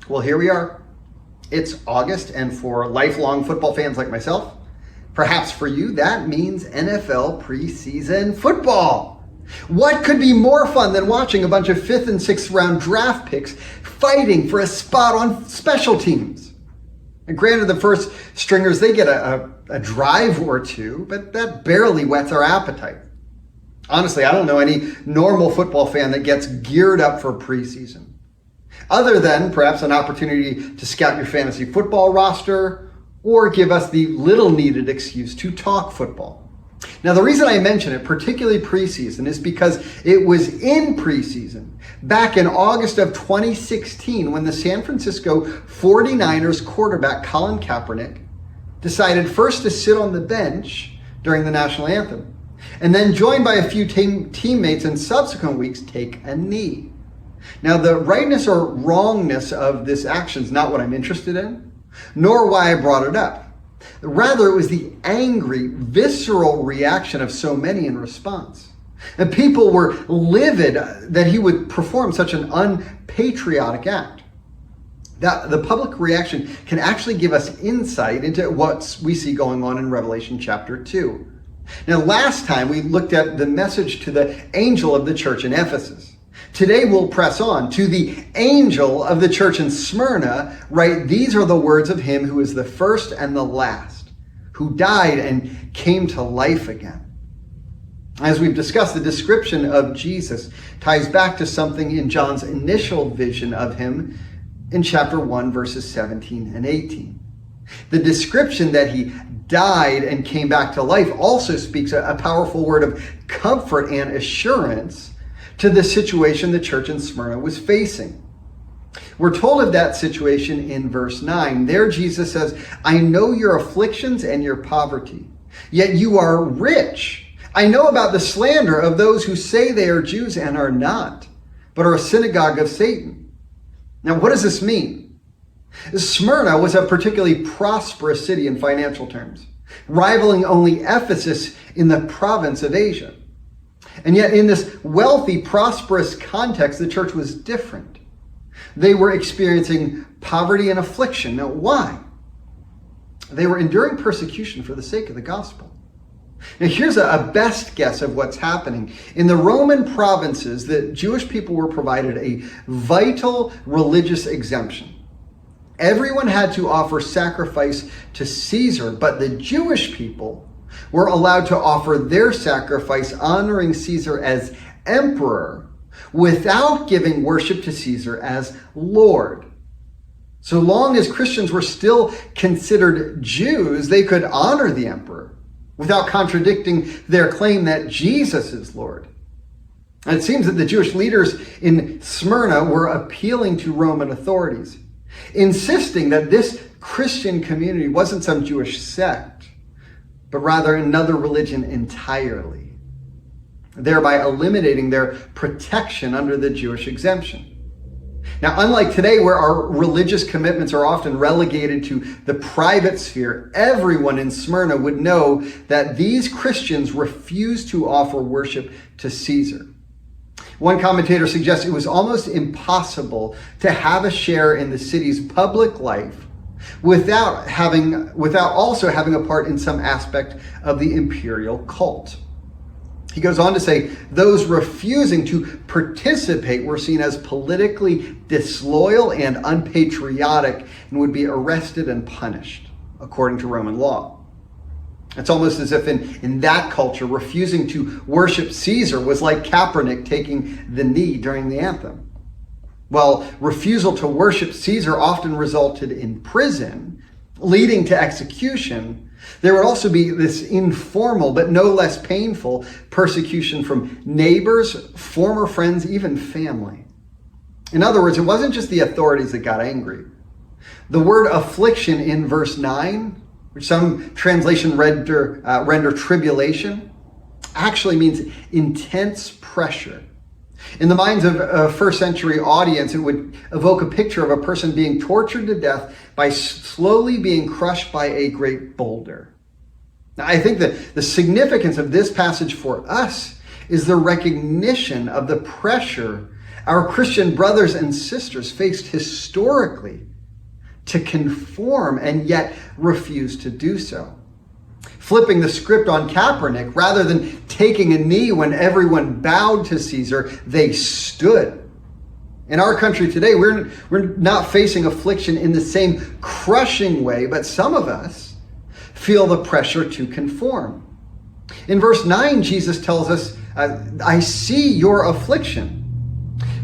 Well, here we are. It's August, and for lifelong football fans like myself, perhaps for you, that means NFL preseason football. What could be more fun than watching a bunch of 5th and 6th round draft picks fighting for a spot on special teams? And granted, the first stringers, they get a drive or two, but that barely whets our appetite. Honestly, I don't know any normal football fan that gets geared up for preseason, other than perhaps an opportunity to scout your fantasy football roster or give us the little needed excuse to talk football. Now, the reason I mention it, particularly preseason, is because it was in preseason back in August of 2016 when the San Francisco 49ers quarterback Colin Kaepernick decided first to sit on the bench during the national anthem, and then joined by a few teammates in subsequent weeks take a knee. Now, the rightness or wrongness of this action is not what I'm interested in, nor why I brought it up. Rather, it was the angry, visceral reaction of so many in response. And people were livid that he would perform such an unpatriotic act. That the public reaction can actually give us insight into what we see going on in Revelation chapter 2. Now, last time we looked at the message to the angel of the church in Ephesus. Today we'll press on to the angel of the church in Smyrna. Right, these are the words of him who is the first and the last, who died and came to life again. As we've discussed, the description of Jesus ties back to something in John's initial vision of him in chapter 1, verses 17 and 18. The description that he died and came back to life also speaks a powerful word of comfort and assurance to the situation the church in Smyrna was facing. We're told of that situation in verse 9. There Jesus says, I know your afflictions and your poverty, yet you are rich. I know about the slander of those who say they are Jews and are not, but are a synagogue of Satan. Now, what does this mean? Smyrna was a particularly prosperous city in financial terms, rivaling only Ephesus in the province of Asia. And yet in this wealthy, prosperous context, the church was different. They were experiencing poverty and affliction. Now, why? They were enduring persecution for the sake of the gospel. Now, here's a best guess of what's happening. In the Roman provinces, the Jewish people were provided a vital religious exemption. Everyone had to offer sacrifice to Caesar, but the Jewish people were allowed to offer their sacrifice honoring Caesar as emperor without giving worship to Caesar as Lord. So long as Christians were still considered Jews, they could honor the emperor without contradicting their claim that Jesus is Lord. And it seems that the Jewish leaders in Smyrna were appealing to Roman authorities, insisting that this Christian community wasn't some Jewish sect, but rather another religion entirely, thereby eliminating their protection under the Jewish exemption. Now, unlike today, where our religious commitments are often relegated to the private sphere, everyone in Smyrna would know that these Christians refused to offer worship to Caesar. One commentator suggests it was almost impossible to have a share in the city's public life without also having a part in some aspect of the imperial cult. He goes on to say, those refusing to participate were seen as politically disloyal and unpatriotic and would be arrested and punished, according to Roman law. It's almost as if in that culture, refusing to worship Caesar was like Kaepernick taking the knee during the anthem. While refusal to worship Caesar often resulted in prison, leading to execution, there would also be this informal but no less painful persecution from neighbors, former friends, even family. In other words, it wasn't just the authorities that got angry. The word affliction in verse 9, which some translation render tribulation, actually means intense pressure. In the minds of a first century audience, it would evoke a picture of a person being tortured to death by slowly being crushed by a great boulder. Now, I think that the significance of this passage for us is the recognition of the pressure Our Christian brothers and sisters faced historically to conform and yet refused to do so. Flipping the script on Kaepernick, rather than taking a knee when everyone bowed to Caesar, they stood. In our country today, we're not facing affliction in the same crushing way, but some of us feel the pressure to conform. In verse 9, Jesus tells us, I see your affliction.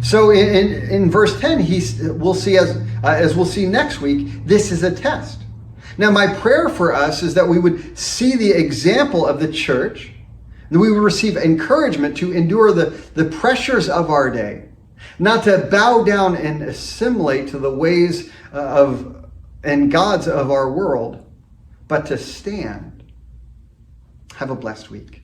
So in verse 10, we'll see as we'll see next week, this is a test. Now, my prayer for us is that we would see the example of the church, that we would receive encouragement to endure the pressures of our day, not to bow down and assimilate to the ways and gods of our world, but to stand. Have a blessed week.